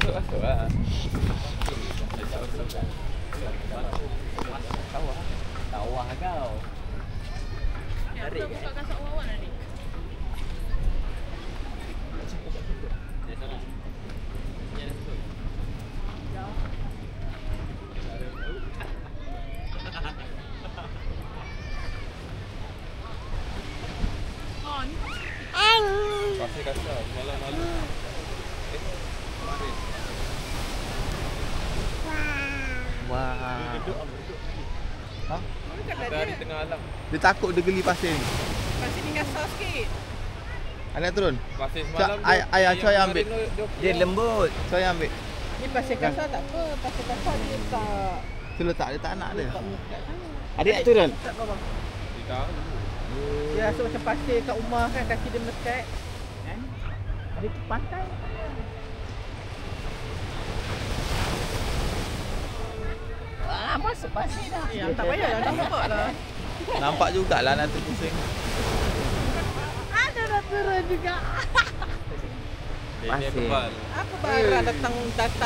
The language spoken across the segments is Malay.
Masuk lah. Tawah kau. Ya, aku buka kasut awak tadi. Pasir kasar, semalam malu. Kemarin. Wah. Duduk. Ha? Kita di tengah alam. Dia takut dia geli pasir ni. Pasir ni kasar sikit. Anak turun. Pasir semalam tu. Ayah Coy ambil. Dia lembut. Coy ambil. Ni pasir kasar tak apa. Pasir kasar dia tak. Tu letak dia tak nak dia. Adik nak turun? Tak bawah. Kita. Dia rasa macam pasir kat rumah kan, kaki dia melekat. Kan? Ada tu pantai. Masuk pasir dah. Ya, tak payah lah, nampak lah. Nampak jugalah nanti pusing. Ada dah turun juga. Ini kebal. Apa barang datang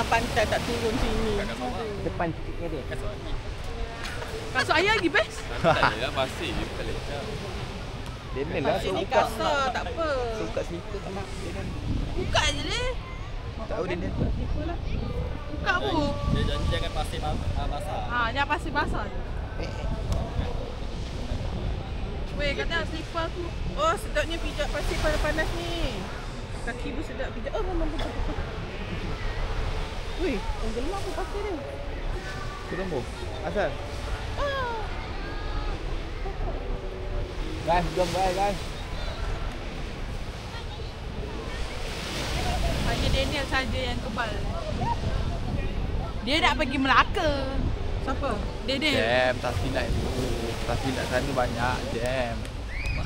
pantai tak turun sini. Depan sikit dia. Kasut ayah lagi best. Tak boleh lah pasir. Tak boleh. Dia ni lah. Pasir ni kasar, tak apa. Suka situ tak nak. Buka je deh. Tahu dia ni. Buka apa? Dia janji jangan pasir basah. Ha, jangan pasir basah je. Weh, kata slipper aku. Oh, sedapnya pijak pasir panas-panas ni. Kaki pun sedap pijak. Oh, memang betul. Weh, orang gelap apa pasir dia? Turun bu. Asal. Guys, jom guys. Hanya Daniel saja yang kebal. Dia nak pergi Melaka. Siapa? Daniel. Jam, tak silap tu. Tak silap sana banyak jam.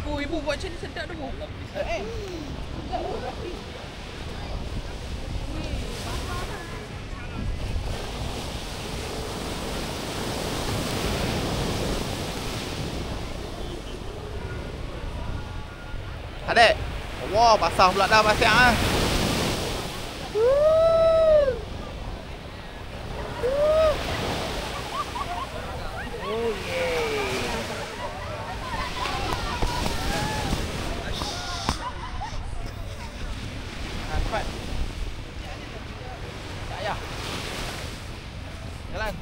Oh, ibu buat macam ni sedap tu. Sedap tu rapi. Adik. Wah, basah pula dah pasir ah. Oh yeah. Cepat. Tak payah. Jalan.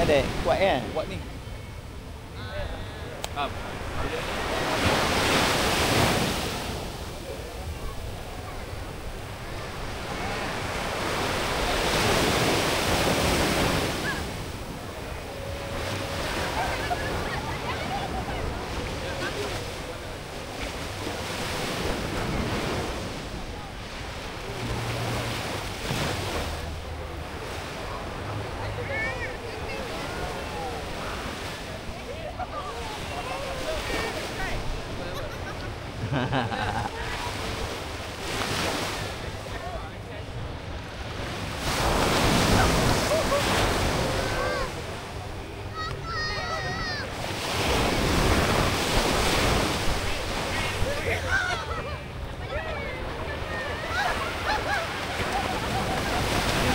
Ada kuat kan? Buat ni.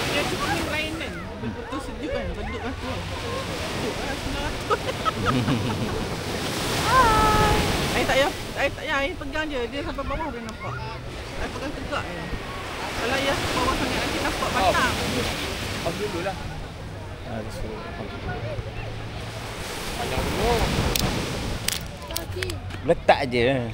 Dia cuma ni lain kan. Betul sejuk kan. Beduk aku kan. Sejuk lah senang aku. Hai. Tak payah. Air pegang je. Dia sampai bawah boleh nampak. Air pegang tegak je. Kalau ayah bawah sangat nanti nampak batang. Off dulu lah. Panjang dulu. Letak je.